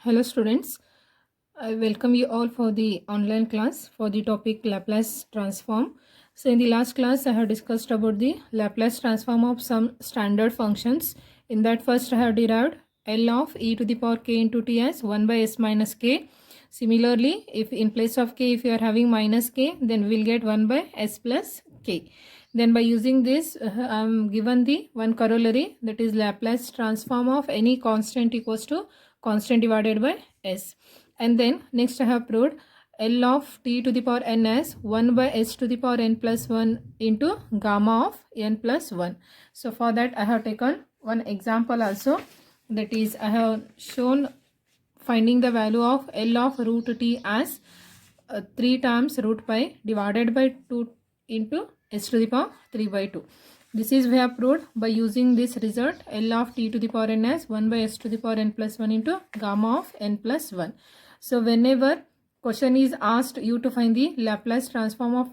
Hello students, I welcome you all for the online class for the topic Laplace transform. So in the last class I have discussed about the Laplace transform of some standard functions. In that first I have derived L of e to the power k into t as 1 by s minus k. Similarly, if in place of k if you are having minus k, then we will get 1 by s plus k. Then by using this I am given the one corollary, that is Laplace transform of any constant equals to constant divided by s. And then next I have proved L of t to the power n as 1 by s to the power n plus 1 into gamma of n plus 1. So for that I have taken one example also, that is I have shown finding the value of L of root t as 3 times root pi divided by 2 into s to the power 3 by 2. This is we have proved by using this result L of t to the power n as 1 by s to the power n plus 1 into gamma of n plus 1. So whenever question is asked you to find the Laplace transform of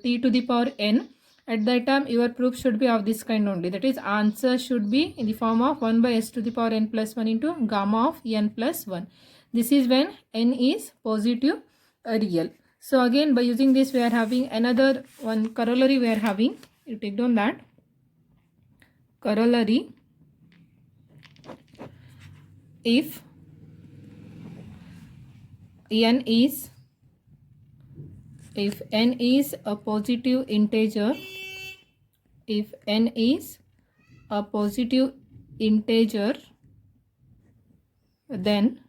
t to the power n, at that time your proof should be of this kind only, that is answer should be in the form of 1 by s to the power n plus 1 into gamma of n plus 1. This is when n is positive real. So again by using this we are having another one corollary we are having. You take down that corollary. If n is a positive integer, if n is a positive integer, then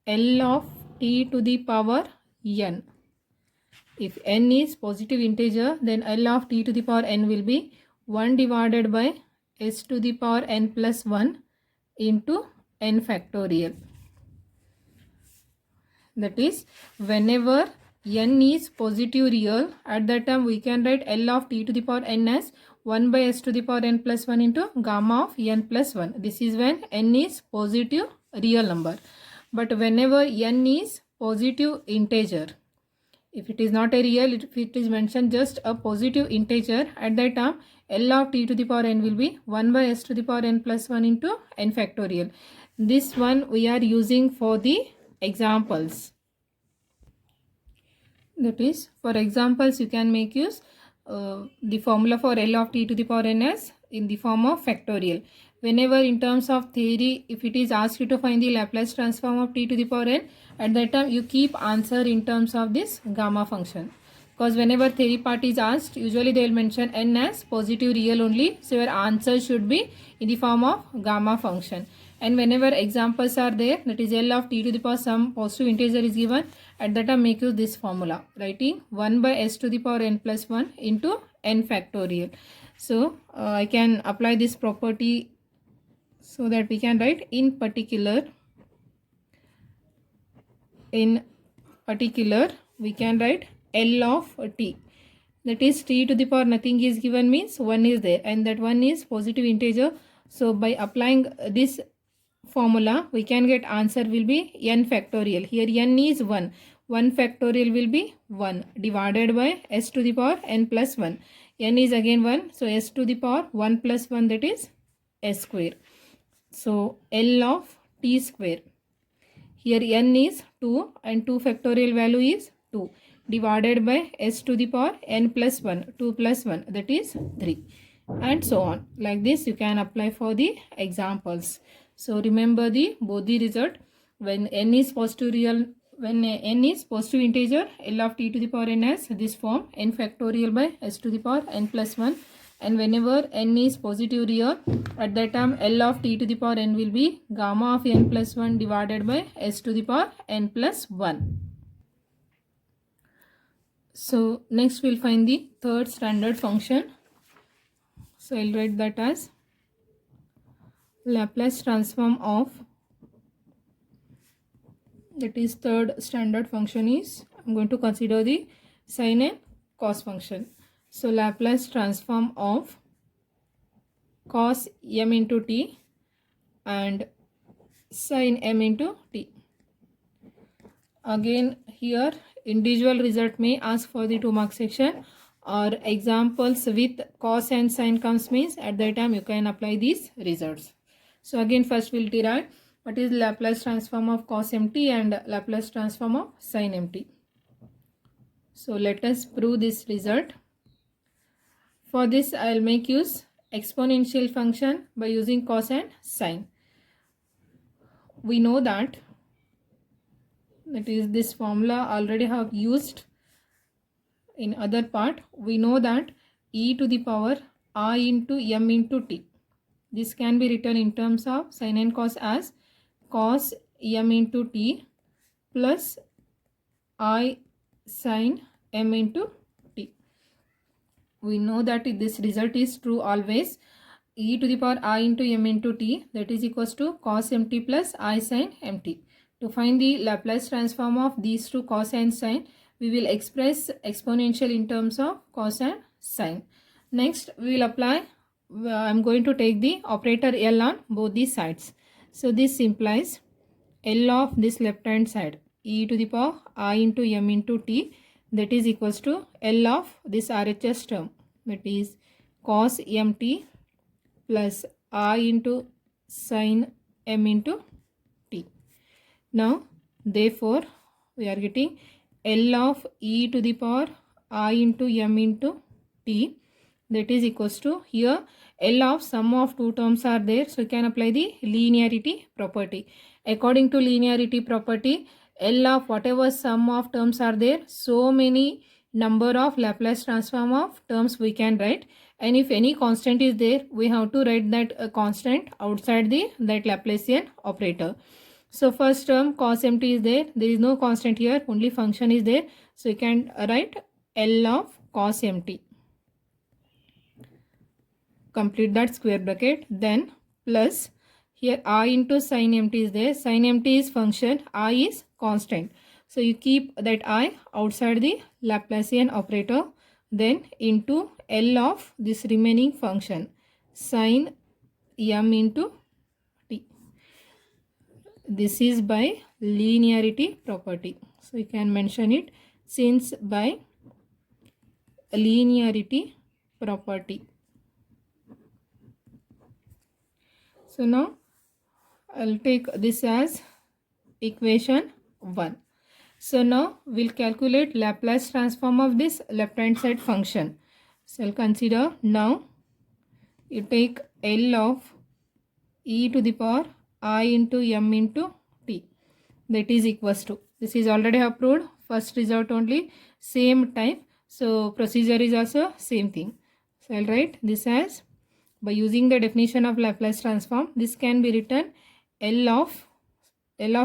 L of t to the power n. If n is positive integer, then L of t to the power n will be 1 divided by s to the power n plus 1 into n factorial. That is, whenever n is positive real, at that time we can write L of t to the power n as 1 by s to the power n plus 1 into gamma of n plus 1. This is when n is positive real number. But whenever n is positive integer, if it is not a real, if it is mentioned just a positive integer, at that time L of t to the power n will be 1 by s to the power n plus 1 into n factorial. This one we are using for the examples. That is, for examples you can make use the formula for L of t to the power n as in the form of factorial. Whenever in terms of theory, if it is asked you to find the Laplace transform of t to the power n, at that time you keep answer in terms of this gamma function. Because whenever theory part is asked, usually they will mention n as positive real only. So your answer should be in the form of gamma function. And whenever examples are there, that is L of t to the power some positive integer is given, at that time make use this formula, writing 1 by s to the power n plus 1 into n factorial. So I can apply this property so that we can write in particular we can write L of t, that is t to the power nothing is given means 1 is there, and that 1 is positive integer. So by applying this formula we can get answer will be n factorial. Here n is 1 factorial will be 1 divided by s to the power n plus 1. N is again 1, so s to the power 1 plus 1, that is s square. So L of t square. Here n is 2 and 2 factorial value is 2 divided by s to the power n plus 1, 2 plus 1, that is 3, and so on. Like this you can apply for the examples. So remember both the result. When n is positive real, when n is positive integer, L of t to the power n as this form, n factorial by s to the power n plus 1. And whenever n is positive real, at that time L of t to the power n will be gamma of n plus 1 divided by s to the power n plus 1. So next we'll find the third standard function. So I'll write that as Laplace transform of, that is third standard function is, I'm going to consider the sine and cos function. So Laplace transform of cos m into t and sin m into t. Again here individual result may ask for the 2 mark section, or examples with cos and sin comes means at that time you can apply these results. So again first we'll derive what is Laplace transform of cos mt and Laplace transform of sin mt. So let us prove this result. For this I will make use exponential function by using cos and sin. We know that is this formula already have used in other part. We know that e to the power I into m into t. This can be written in terms of sin and cos as cos m into t plus I sin m into t. We know that this result is true always. E to the power I into m into t, that is equals to cos mt plus I sin mt. To find the Laplace transform of these two cos and sin, we will express exponential in terms of cos and sin. Next we will apply, I am going to take the operator L on both these sides. So this implies L of this left hand side, e to the power I into m into t, that is equals to L of this RHS term, that is cos mt plus I into sin m into t. Now therefore we are getting L of e to the power I into m into t, that is equals to, here L of sum of two terms are there, so you can apply the linearity property. According to linearity property, L of whatever sum of terms are there, so many number of Laplace transform of terms we can write, and if any constant is there, we have to write that constant outside that Laplacian operator. So first term cos mt is there is no constant here, only function is there, so you can write L of cos mt. Complete that square bracket, then plus here I into sin mt is there, sin mt is function, I is constant, so you keep that I outside the Laplacian operator, then into L of this remaining function sin m into t. This is by linearity property, so you can mention it since by linearity property. So now I'll take this as equation 1. So now we'll calculate Laplace transform of this left hand side function. So I'll consider, now you take L of e to the power I into m into t, that is equals to, this is already approved, first result only, same type, so procedure is also same thing. So I'll write this as, by using the definition of Laplace transform, this can be written L of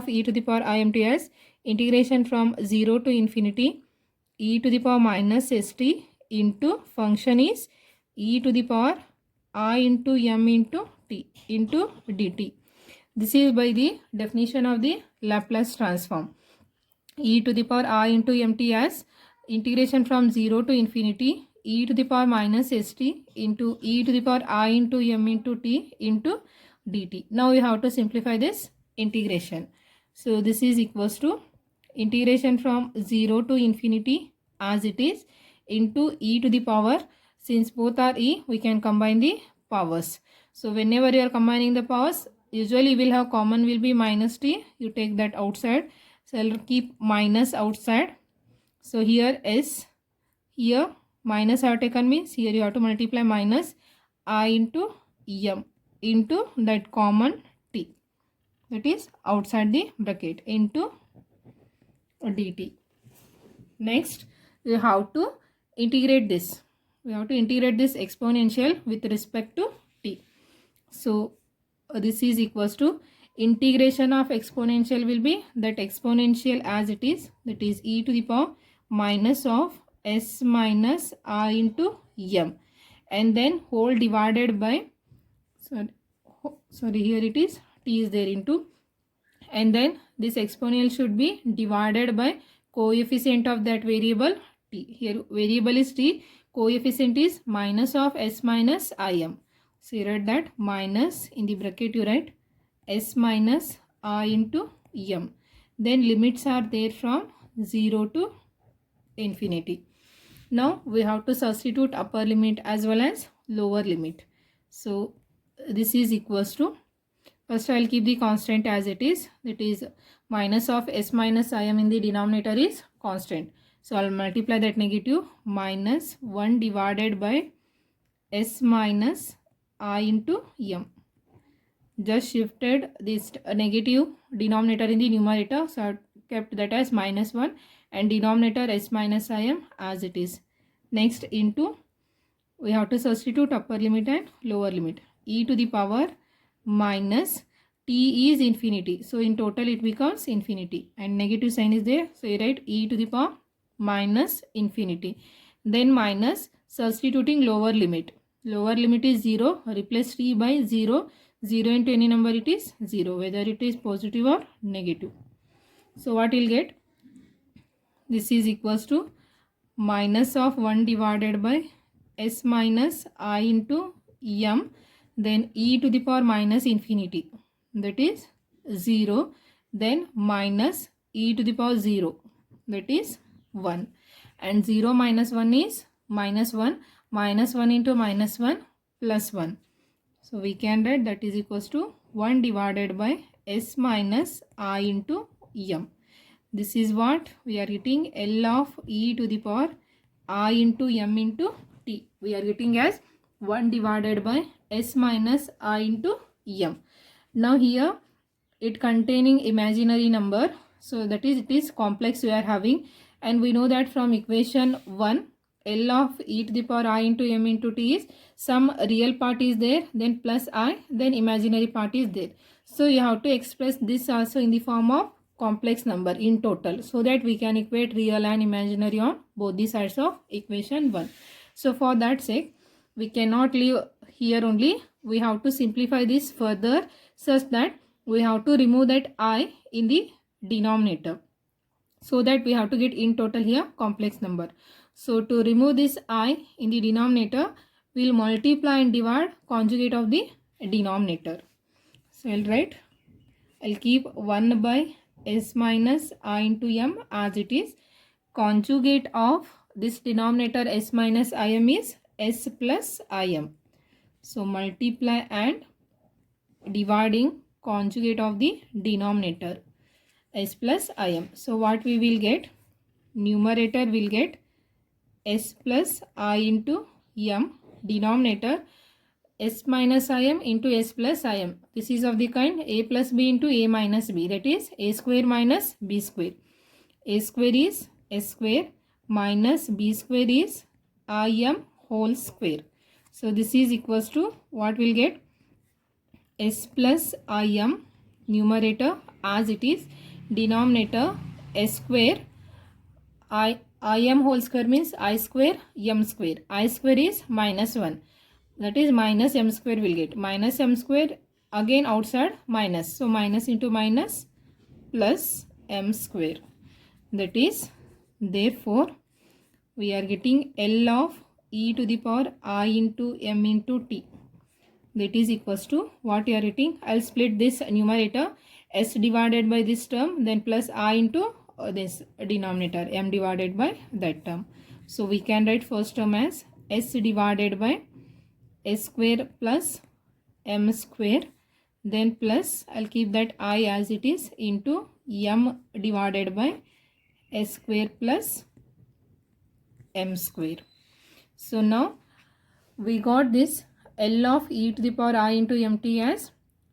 e to the power I m t as integration from 0 to infinity e to the power minus st into function is e to the power I into m into t into dt. This is by the definition of the Laplace transform. E to the power I into mt as integration from 0 to infinity e to the power minus st into e to the power I into m into t into dt. Now we have to simplify this integration. So this is equals to integration from 0 to infinity as it is into e to the power, since both are e, we can combine the powers. So whenever you are combining the powers, usually you will have common will be minus t, you take that outside, so I'll keep minus outside. So here s, here minus I have taken, means here you have to multiply minus I into m into that common t, that is outside the bracket, into dt. Next we have to integrate this, we have to integrate this exponential with respect to t. So this is equals to integration of exponential will be that exponential as it is, that is e to the power minus of s minus I into m, and then whole divided by, sorry here it is t is there into, and then this exponential should be divided by coefficient of that variable t. Here variable is t, coefficient is minus of s minus im. So you write that minus, in the bracket you write s minus I into m. Then limits are there from 0 to infinity. Now we have to substitute upper limit as well as lower limit. So this is equals to, First I will keep the constant as it is. That is minus of s minus im in the denominator is constant. So I will multiply that negative minus 1 divided by s minus I into m. Just shifted this negative denominator in the numerator. So I kept that as minus 1 and denominator s minus im as it is. Next into, we have to substitute upper limit and lower limit. E to the power minus t is infinity. So in total it becomes infinity and negative sign is there. So you write e to the power minus infinity. Then minus substituting lower limit. Lower limit is 0. Replace t by 0. 0 into any number it is 0. Whether it is positive or negative. So what you'll get? This is equals to minus of 1 divided by s minus I into m, then e to the power minus infinity, that is 0, then minus e to the power 0, that is 1, and 0 minus 1 is minus 1, minus 1 into minus 1 plus 1. So we can write that is equals to 1 divided by s minus I into m. This is what we are getting, L of e to the power I into m into t. We are getting as 1 divided by s minus I into m. Now here it containing imaginary number. So that is, it is complex we are having, and we know that from equation 1, L of e to the power I into m into t is some real part is there, then plus I, then imaginary part is there. So you have to express this also in the form of complex number in total, so that we can equate real and imaginary on both the sides of equation 1. So for that sake, we cannot leave here only. We have to simplify this further such that we have to remove that I in the denominator, so that we have to get in total here complex number. So to remove this I in the denominator, we will multiply and divide conjugate of the denominator. So I'll keep 1 by s minus I into m as it is. Conjugate of this denominator s minus im is s plus im. So multiply and dividing conjugate of the denominator s plus im. So what we will get? Numerator will get s plus I into m, denominator s minus im into s plus im. This is of the kind a plus b into a minus b, that is a square minus b square. A square is s square minus b square is im whole square. So this is equals to what we'll get? S plus im, numerator as it is, denominator s square, im whole square means I square m square. I square is minus 1, that is minus m square will get. Minus m square, again outside minus. So minus into minus plus m square. That is, therefore, we are getting L of e to the power I into m into t. That is equals to what you are getting. I'll split this numerator s divided by this term, then plus I into this denominator m divided by that term. So we can write first term as s divided by s square plus m square, then plus I'll keep that I as it is into m divided by s square plus m square. So now we got this L of e to the power I into mt as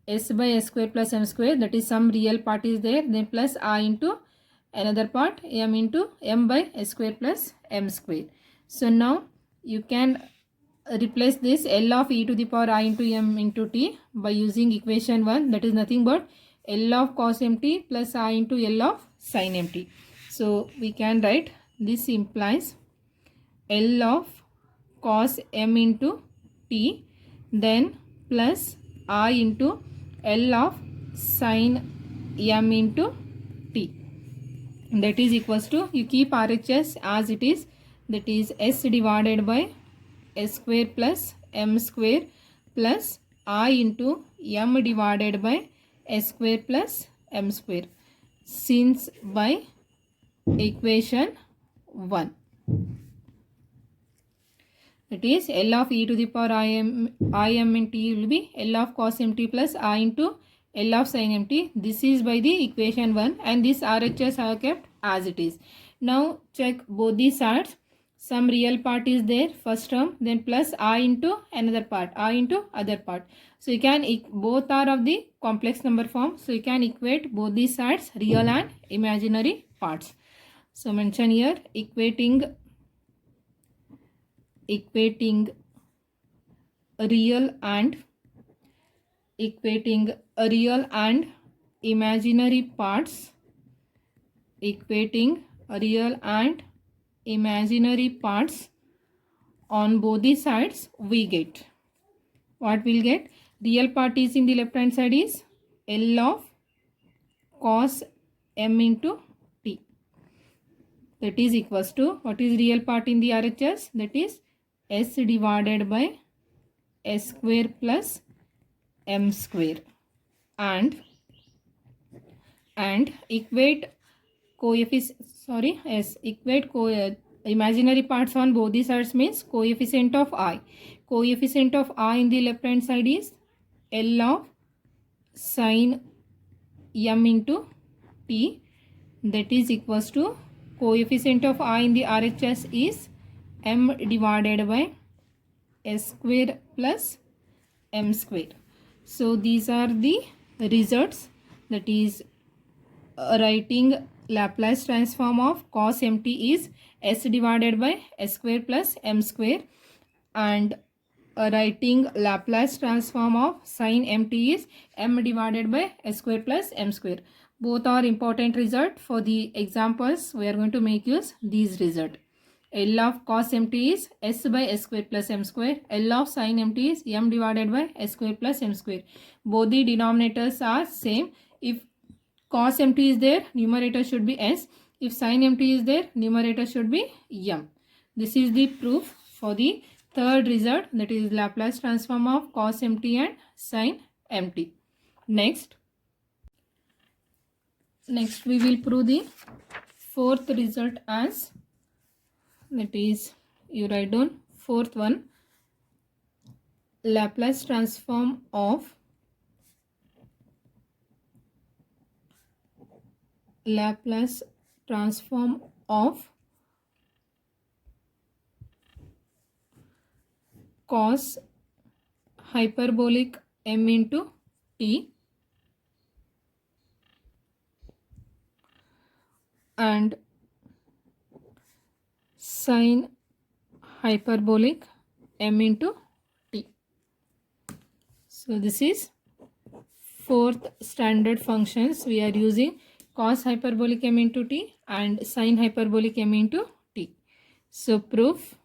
s by s square plus m square, that is some real part is there, then plus I into another part m into m by s square plus m square. So now you can replace this L of e to the power I into m into t by using equation 1, that is nothing but L of cos mt plus I into L of sin mt. So we can write this implies L of cos m into t, then plus I into L of sin m into t. That is equals to, you keep RHS as it is, that is s divided by s square plus m square plus I into m divided by s square plus m square, since by equation 1. That is L of e to the power I m in t will be L of cos mt plus I into L of sin empty. This is by the equation 1 and this RHS I have kept as it is. Now check both the sides. Some real part is there, first term, then plus I into another part, I into other part. So you can, both are of the complex number form. So you can equate both these sides, real and imaginary parts. So mention here equating real and imaginary parts, equating real and imaginary parts on both the sides, we get, what we'll get, real part is in the left hand side is L of cos m into t, that is equals to, what is real part in the RHS, that is s divided by s square plus m square, and equate imaginary parts on both the sides means coefficient of I. Coefficient of I in the left hand side is L of sin m into t, that is equals to coefficient of I in the RHS is m divided by s square plus m square. So these are the results, that is writing Laplace transform of cos mt is s divided by s square plus m square, and writing Laplace transform of sin mt is m divided by s square plus m square. Both are important result. For the examples we are going to make use these result. L of cos mt is s by s square plus m square. L of sin mt is m divided by s square plus m square. Both the denominators are same. If cos mt is there, numerator should be s. If sin mt is there, numerator should be m. This is the proof for the third result, that is Laplace transform of cos mt and sin mt. Next we will prove the fourth result as, that is, you write down fourth one, Laplace transform of cos hyperbolic m into t and sin hyperbolic m into t. So this is fourth standard functions. We are using cos hyperbolic m into t and sin hyperbolic m into t. So proof,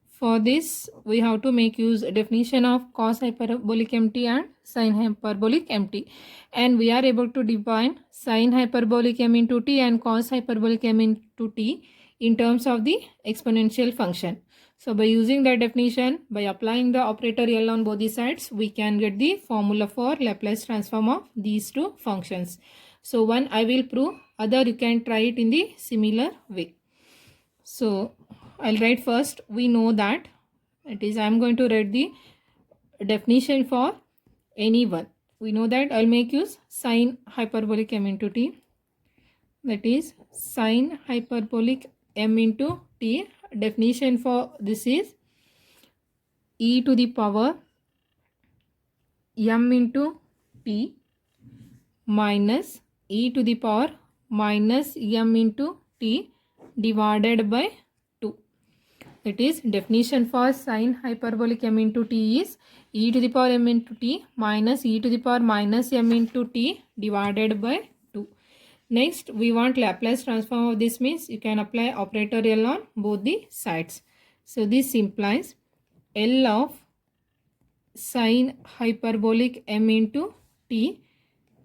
for this we have to make use definition of cos hyperbolic mt and sin hyperbolic mt, and we are able to define sin hyperbolic m into t and cos hyperbolic m into t in terms of the exponential function. So by using that definition, by applying the operator L on both the sides, we can get the formula for Laplace transform of these two functions. So one I will prove, other you can try it in the similar way. So I'll write first, we know that, it is I am going to write the definition for any one. We know that I'll make use sin hyperbolic m into t, that is sin hyperbolic m into t. Definition for this is e to the power m into t minus e to the power minus m into t divided by 2. That is definition for sin hyperbolic m into t is e to the power m into t minus e to the power minus m into t divided by 2. Next we want Laplace transform of this, means you can apply operator L on both the sides. So this implies L of sin hyperbolic m into t,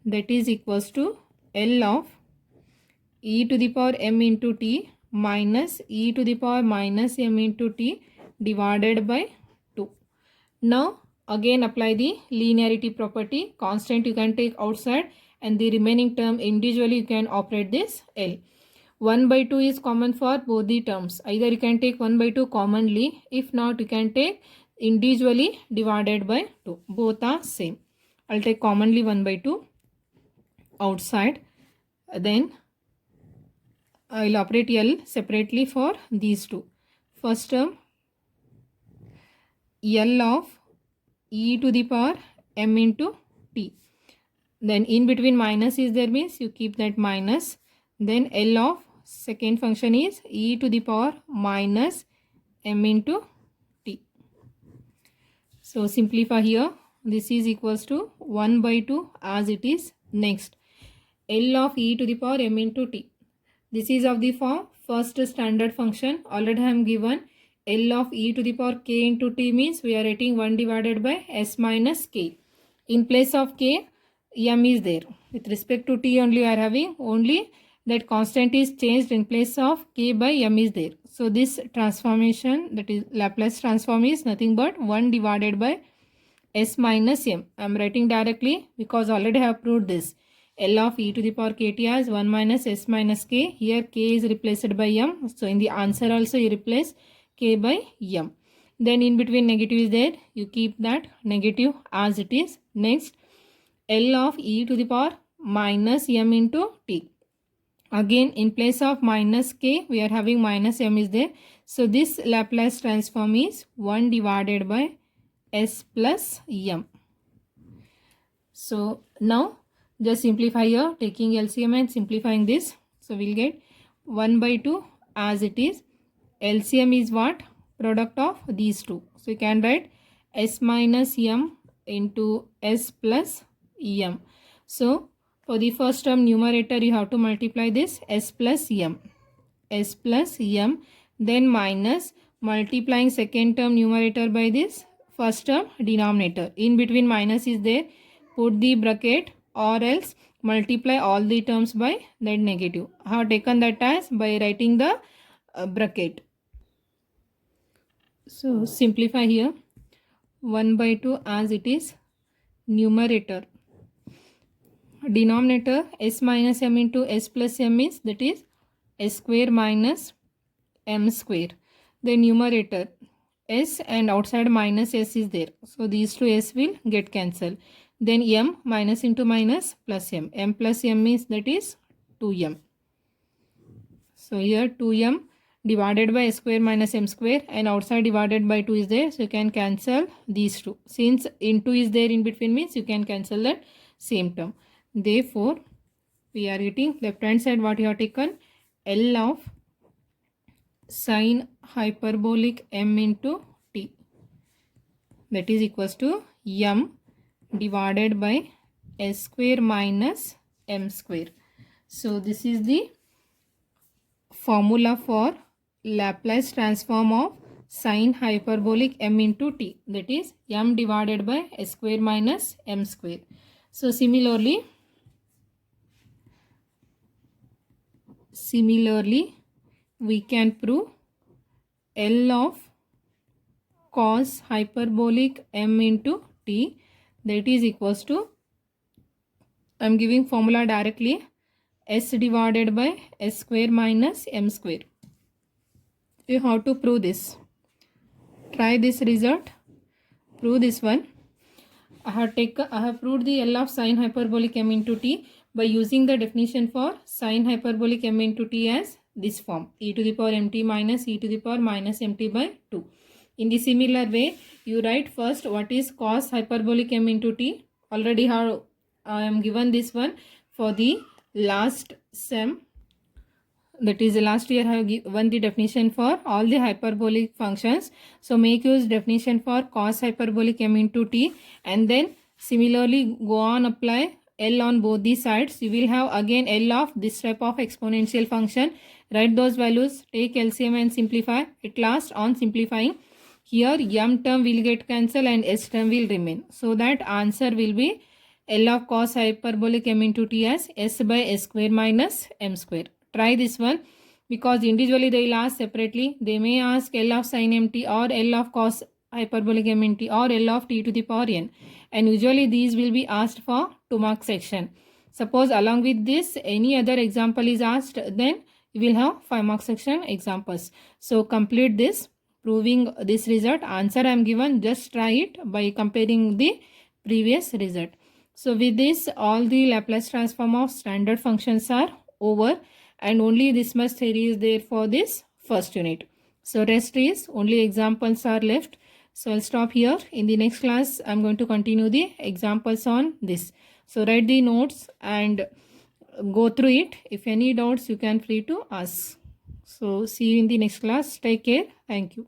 that is equals to L of e to the power m into t minus e to the power minus m into t divided by 2. Now again apply the linearity property. Constant you can take outside and the remaining term individually you can operate this L. 1 by 2 is common for both the terms. Either you can take 1 by 2 commonly, if not you can take individually divided by 2. Both are same. I'll take commonly 1 by 2 outside. Then I'll operate L separately for these two. First term, L of e to the power m into t. Then in between minus is there means you keep that minus. Then L of second function is e to the power minus m into t. So simplify here. This is equals to 1 by 2 as it is. Next, L of e to the power m into t. This is of the form first standard function. Already I am given L of e to the power k into t means we are writing 1 divided by s minus k. In place of k, m is there. With respect to t only we are having only that constant is changed, in place of k by m is there. So this transformation, that is Laplace transform, is nothing but 1 divided by s minus m. I am writing directly because already I have proved this. L of e to the power kt as 1 minus s minus k. Here k is replaced by m. So in the answer also you replace k by m. Then in between negative is there. You keep that negative as it is. Next, L of e to the power minus m into t. Again in place of minus k we are having minus m is there. So this Laplace transform is 1 divided by s plus m. So now just simplify here, taking LCM and simplifying this. So we'll get 1 by 2 as it is. LCM is what? Product of these two. So you can write s minus m into s plus m. So for the first term numerator you have to multiply this s plus m. S plus m. Then minus multiplying second term numerator by this first term denominator. In between minus is there. Put the bracket or else multiply all the terms by that negative. I have taken that as by writing the bracket. So simplify here. 1 by 2 as it is. Numerator. Denominator s minus m into s plus m is, that is s square minus m square. The numerator s and outside minus s is there. So these two s will get cancelled. Then m minus into minus plus m. M plus m means that is 2m. So here 2m divided by s square minus m square, and outside divided by 2 is there. So you can cancel these two. Since into is there in between means you can cancel that same term. Therefore, we are getting left hand side what you have taken, L of sine hyperbolic m into t. That is equals to m divided by s square minus m square. So this is the formula for Laplace transform of sine hyperbolic m into t, that is m divided by s square minus m square. So similarly we can prove L of cos hyperbolic m into t, that is equals to, I am giving formula directly, s divided by s square minus m square. You have to prove this. Try this result. Prove this one. I have proved the L of sine hyperbolic m into t by using the definition for sine hyperbolic m into t as this form, e to the power mt minus e to the power minus mt by 2. In the similar way, you write first what is cos hyperbolic m into t. Already I am given this one for the last sem. That is last year I have given the definition for all the hyperbolic functions. So make use definition for cos hyperbolic m into t, and then similarly go on apply L on both the sides. You will have again L of this type of exponential function. Write those values, take LCM and simplify. At last on simplifying, here m term will get cancelled and s term will remain. So that answer will be L of cos hyperbolic m into t as s by s square minus m square. Try this one, because individually they will ask separately. They may ask L of sin mt or L of cos hyperbolic m nt or L of t to the power n, and usually these will be asked for 2 mark section. Suppose along with this any other example is asked, then you will have 5 mark section examples. So complete this proving this result. Answer I am given, just try it by comparing the previous result. So with this, all the Laplace transform of standard functions are over, and only this much theory is there for this first unit. So rest is only examples are left. So I'll stop here. In the next class, I'm going to continue the examples on this. So write the notes and go through it. If any doubts, you can free to ask. So see you in the next class. Take care. Thank you.